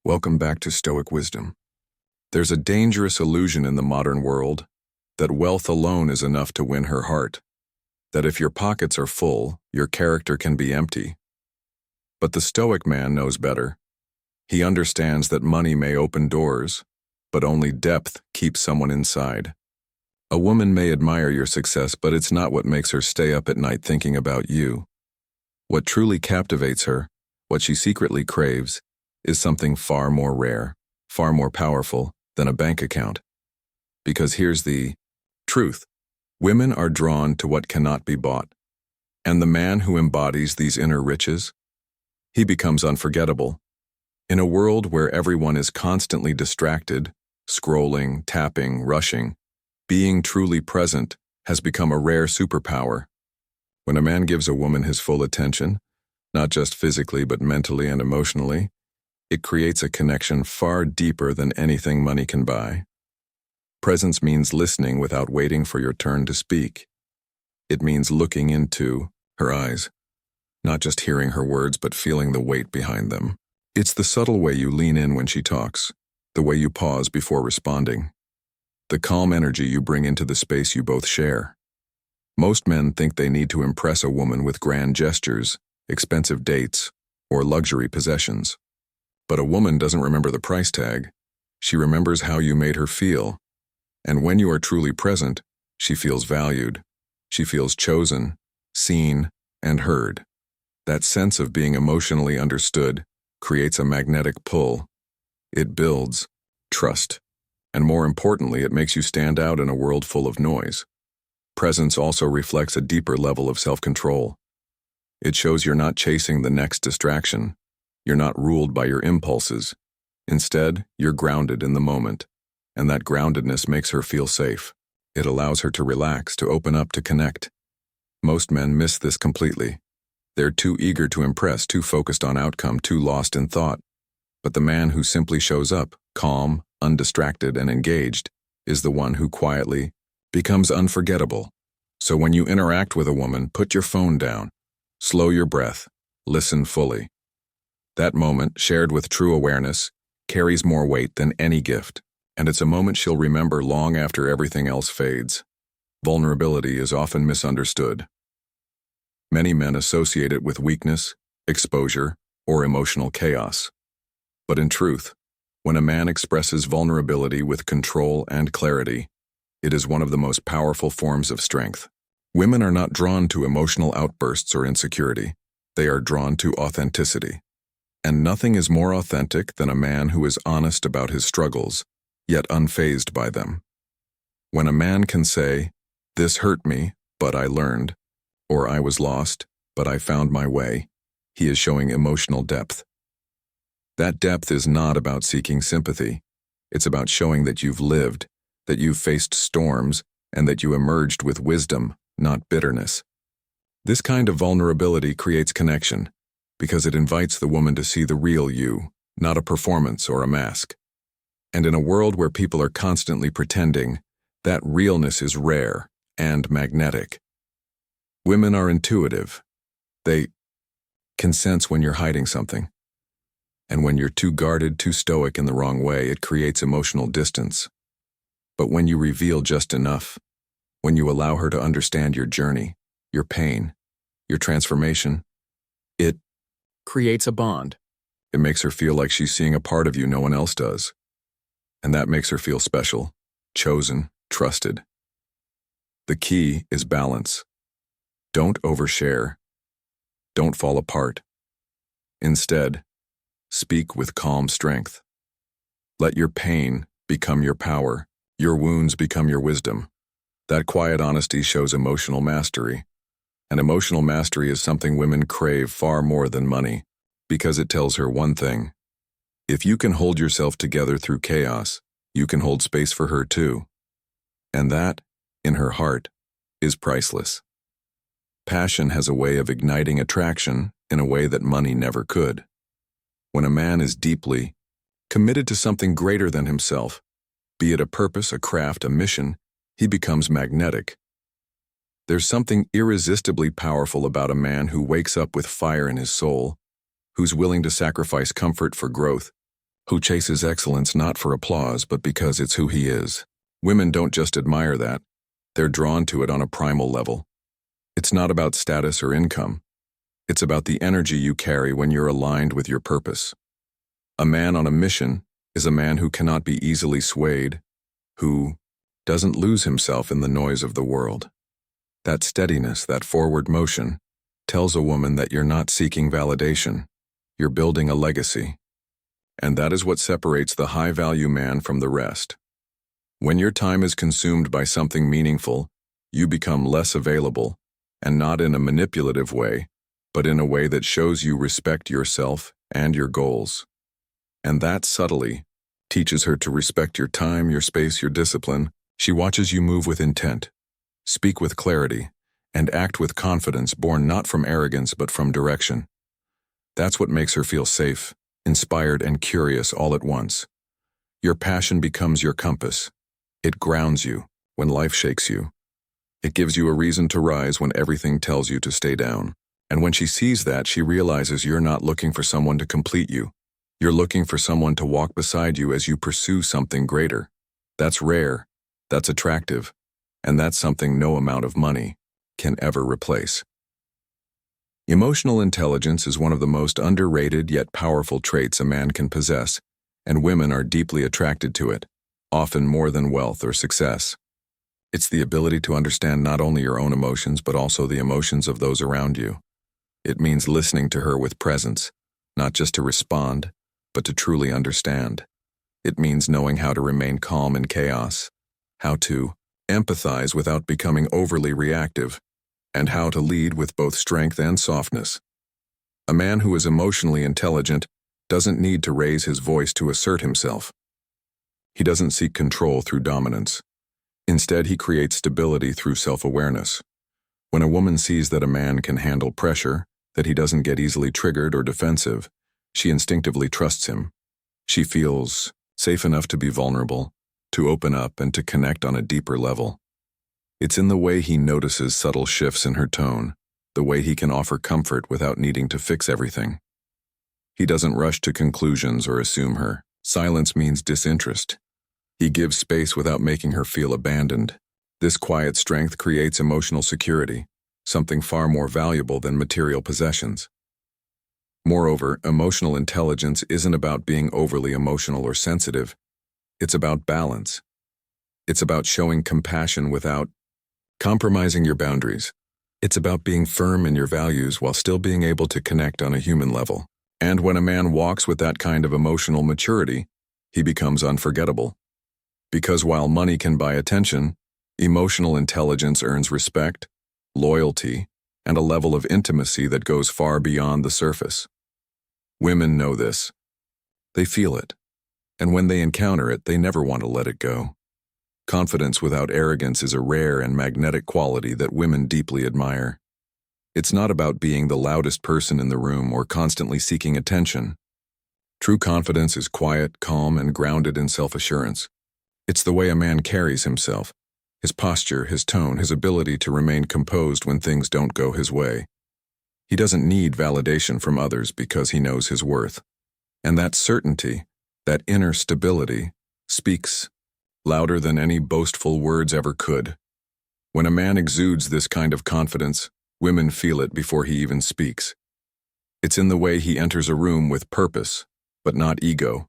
Welcome back to Stoic Wisdom. There's a dangerous illusion in the modern world that wealth alone is enough to win her heart, that if your pockets are full, your character can be empty. But the Stoic man knows better. He understands that money may open doors, but only depth keeps someone inside. A woman may admire your success, but it's not what makes her stay up at night thinking about you. What truly captivates her, what she secretly craves, is something far more rare, far more powerful than a bank account. Because here's the truth. Women are drawn to what cannot be bought. And the man who embodies these inner riches, he becomes unforgettable. In a world where everyone is constantly distracted, scrolling, tapping, rushing, being truly present has become a rare superpower. When a man gives a woman his full attention, not just physically but mentally and emotionally, it creates a connection far deeper than anything money can buy. Presence means listening without waiting for your turn to speak. It means looking into her eyes, not just hearing her words but feeling the weight behind them. It's the subtle way you lean in when she talks, the way you pause before responding, the calm energy you bring into the space you both share. Most men think they need to impress a woman with grand gestures, expensive dates, or luxury possessions. But a woman doesn't remember the price tag. She remembers how you made her feel. And when you are truly present, she feels valued. She feels chosen, seen, and heard. That sense of being emotionally understood creates a magnetic pull. It builds trust. And more importantly, it makes you stand out in a world full of noise. Presence also reflects a deeper level of self-control. It shows you're not chasing the next distraction. You're not ruled by your impulses. Instead, you're grounded in the moment, and that groundedness makes her feel safe. It allows her to relax, to open up, to connect. Most men miss this completely. They're too eager to impress, too focused on outcome, too lost in thought. But the man who simply shows up, calm, undistracted, and engaged, is the one who quietly becomes unforgettable. So when you interact with a woman, put your phone down, slow your breath, listen fully. That moment, shared with true awareness, carries more weight than any gift, and it's a moment she'll remember long after everything else fades. Vulnerability is often misunderstood. Many men associate it with weakness, exposure, or emotional chaos. But in truth, when a man expresses vulnerability with control and clarity, it is one of the most powerful forms of strength. Women are not drawn to emotional outbursts or insecurity. They are drawn to authenticity. And nothing is more authentic than a man who is honest about his struggles, yet unfazed by them. When a man can say, "This hurt me, but I learned," or "I was lost, but I found my way," he is showing emotional depth. That depth is not about seeking sympathy. It's about showing that you've lived, that you've faced storms, and that you emerged with wisdom, not bitterness. This kind of vulnerability creates connection, because it invites the woman to see the real you, not a performance or a mask. And in a world where people are constantly pretending, that realness is rare and magnetic. Women are intuitive. They can sense when you're hiding something. And when you're too guarded, too stoic in the wrong way, it creates emotional distance. But when you reveal just enough, when you allow her to understand your journey, your pain, your transformation, it creates a bond. It makes her feel like she's seeing a part of you no one else does. And that makes her feel special, chosen, trusted. The key is balance. Don't overshare. Don't fall apart. Instead, speak with calm strength. Let your pain become your power, your wounds become your wisdom. That quiet honesty shows emotional mastery. And emotional mastery is something women crave far more than money, because it tells her one thing. If you can hold yourself together through chaos, you can hold space for her too. And that, in her heart, is priceless. Passion has a way of igniting attraction in a way that money never could. When a man is deeply committed to something greater than himself, be it a purpose, a craft, a mission, he becomes magnetic. There's something irresistibly powerful about a man who wakes up with fire in his soul, who's willing to sacrifice comfort for growth, who chases excellence not for applause but because it's who he is. Women don't just admire that, they're drawn to it on a primal level. It's not about status or income. It's about the energy you carry when you're aligned with your purpose. A man on a mission is a man who cannot be easily swayed, who doesn't lose himself in the noise of the world. That steadiness, that forward motion, tells a woman that you're not seeking validation, you're building a legacy. And that is what separates the high-value man from the rest. When your time is consumed by something meaningful, you become less available, and not in a manipulative way, but in a way that shows you respect yourself and your goals. And that subtly teaches her to respect your time, your space, your discipline. She watches you move with intent, speak with clarity, and act with confidence born not from arrogance but from direction. That's what makes her feel safe, inspired, and curious all at once. Your passion becomes your compass. It grounds you when life shakes you. It gives you a reason to rise when everything tells you to stay down. And when she sees that, she realizes you're not looking for someone to complete you. You're looking for someone to walk beside you as you pursue something greater. That's rare, that's attractive, and that's something no amount of money can ever replace. Emotional intelligence is one of the most underrated yet powerful traits a man can possess, and women are deeply attracted to it, often more than wealth or success. It's the ability to understand not only your own emotions but also the emotions of those around you. It means listening to her with presence, not just to respond, but to truly understand. It means knowing how to remain calm in chaos, how to empathize without becoming overly reactive, and how to lead with both strength and softness. A man who is emotionally intelligent doesn't need to raise his voice to assert himself. He doesn't seek control through dominance. Instead, he creates stability through self-awareness. When a woman sees that a man can handle pressure, that he doesn't get easily triggered or defensive, she instinctively trusts him. She feels safe enough to be vulnerable, to open up, and to connect on a deeper level. It's in the way he notices subtle shifts in her tone, the way he can offer comfort without needing to fix everything. He doesn't rush to conclusions or assume her. Silence means disinterest. He gives space without making her feel abandoned. This quiet strength creates emotional security, something far more valuable than material possessions. Moreover, emotional intelligence isn't about being overly emotional or sensitive. It's about balance. It's about showing compassion without compromising your boundaries. It's about being firm in your values while still being able to connect on a human level. And when a man walks with that kind of emotional maturity, he becomes unforgettable. Because while money can buy attention, emotional intelligence earns respect, loyalty, and a level of intimacy that goes far beyond the surface. Women know this. They feel it. And when they encounter it, they never want to let it go. Confidence without arrogance is a rare and magnetic quality that women deeply admire. It's not about being the loudest person in the room or constantly seeking attention. True confidence is quiet, calm, and grounded in self-assurance. It's the way a man carries himself, his posture, his tone, his ability to remain composed when things don't go his way. He doesn't need validation from others because he knows his worth. And that certainty, that inner stability, speaks louder than any boastful words ever could. When a man exudes this kind of confidence, women feel it before he even speaks. It's in the way he enters a room with purpose, but not ego.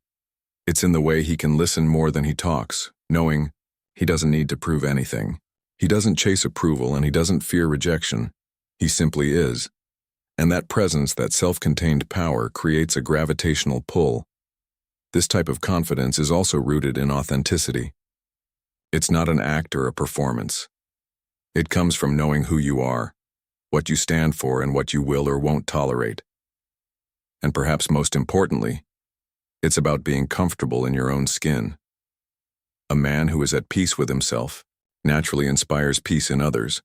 It's in the way he can listen more than he talks, knowing he doesn't need to prove anything. He doesn't chase approval and he doesn't fear rejection. He simply is. And that presence, that self-contained power, creates a gravitational pull. This type of confidence is also rooted in authenticity. It's not an act or a performance. It comes from knowing who you are, what you stand for, and what you will or won't tolerate. And perhaps most importantly, it's about being comfortable in your own skin. A man who is at peace with himself naturally inspires peace in others.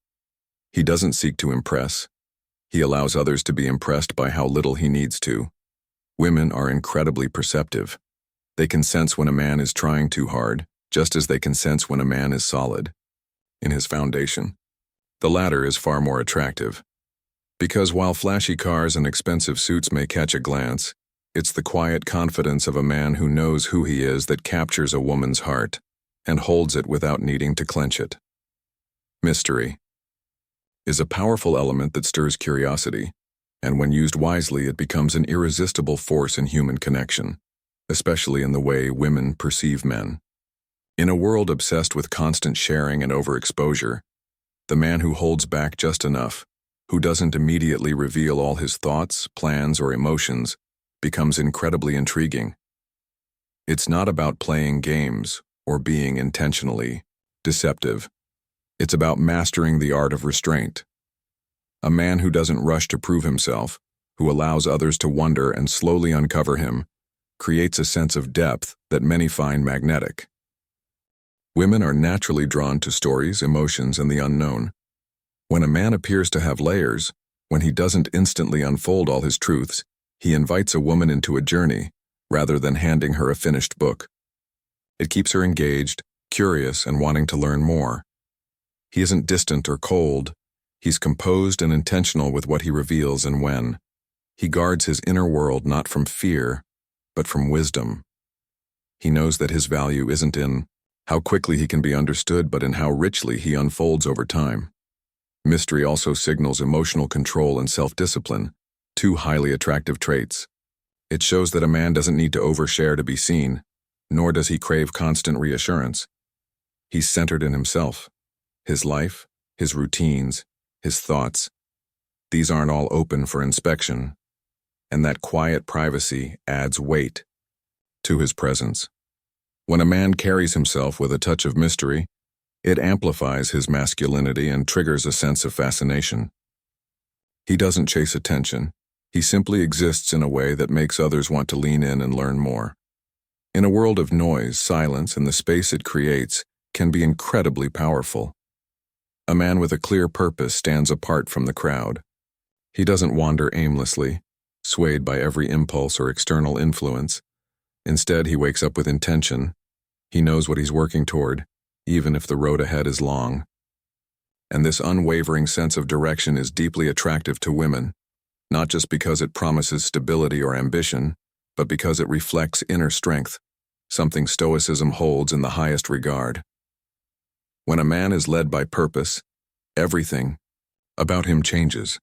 He doesn't seek to impress. He allows others to be impressed by how little he needs to. Women are incredibly perceptive. They can sense when a man is trying too hard, just as they can sense when a man is solid in his foundation. The latter is far more attractive. Because while flashy cars and expensive suits may catch a glance, It's the quiet confidence of a man who knows who he is that captures a woman's heart and holds it without needing to clench it. Mystery is a powerful element that stirs curiosity, and when used wisely, it becomes an irresistible force in human connection, especially in the way women perceive men. In a world obsessed with constant sharing and overexposure, the man who holds back just enough, who doesn't immediately reveal all his thoughts, plans, or emotions, becomes incredibly intriguing. It's not about playing games or being intentionally deceptive. It's about mastering the art of restraint. A man who doesn't rush to prove himself, who allows others to wonder and slowly uncover him, creates a sense of depth that many find magnetic. Women are naturally drawn to stories, emotions, and the unknown. When a man appears to have layers, when he doesn't instantly unfold all his truths, he invites a woman into a journey rather than handing her a finished book. It keeps her engaged, curious, and wanting to learn more. He isn't distant or cold. He's composed and intentional with what he reveals and when. He guards his inner world not from fear, but from wisdom. He knows that his value isn't in how quickly he can be understood, but in how richly he unfolds over time. Mystery also signals emotional control and self-discipline, two highly attractive traits. It shows that a man doesn't need to overshare to be seen, nor does he crave constant reassurance. He's centered in himself, his life, his routines, his thoughts. These aren't all open for inspection, and that quiet privacy adds weight to his presence. When a man carries himself with a touch of mystery, it amplifies his masculinity and triggers a sense of fascination. He doesn't chase attention. He simply exists in a way that makes others want to lean in and learn more. In a world of noise, silence, and the space it creates can be incredibly powerful. A man with a clear purpose stands apart from the crowd. He doesn't wander aimlessly, swayed by every impulse or external influence. Instead, he wakes up with intention. He knows what he's working toward, even if the road ahead is long. And this unwavering sense of direction is deeply attractive to women, not just because it promises stability or ambition, but because it reflects inner strength, something Stoicism holds in the highest regard. When a man is led by purpose, everything about him changes.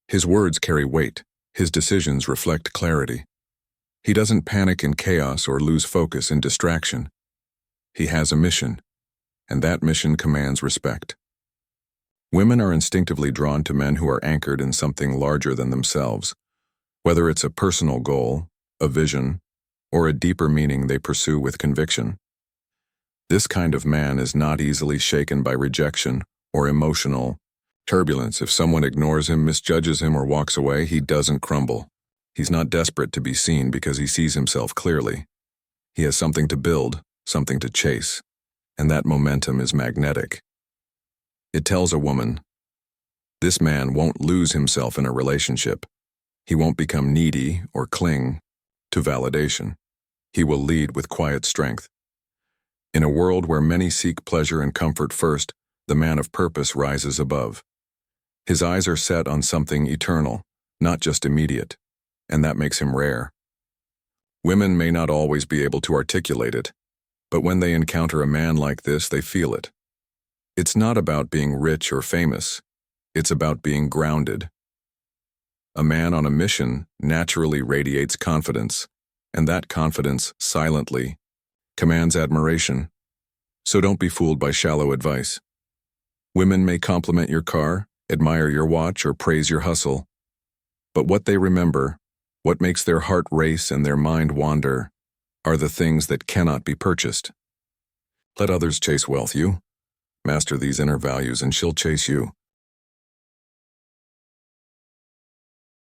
His words carry weight, his decisions reflect clarity. He doesn't panic in chaos or lose focus in distraction. He has a mission, and that mission commands respect. Women are instinctively drawn to men who are anchored in something larger than themselves, whether it's a personal goal, a vision, or a deeper meaning they pursue with conviction. This kind of man is not easily shaken by rejection or emotional turbulence. If someone ignores him, misjudges him, or walks away, he doesn't crumble. He's not desperate to be seen because he sees himself clearly. He has something to build, something to chase, and that momentum is magnetic. It tells a woman, this man won't lose himself in a relationship. He won't become needy or cling to validation. He will lead with quiet strength. In a world where many seek pleasure and comfort first, the man of purpose rises above. His eyes are set on something eternal, not just immediate, and that makes him rare. Women may not always be able to articulate it, but when they encounter a man like this, they feel it. It's not about being rich or famous. It's about being grounded. A man on a mission naturally radiates confidence, and that confidence silently commands admiration. So don't be fooled by shallow advice. Women may compliment your car, admire your watch, or praise your hustle. But what they remember, what makes their heart race and their mind wander, are the things that cannot be purchased. Let others chase wealth. You master these inner values and she'll chase you.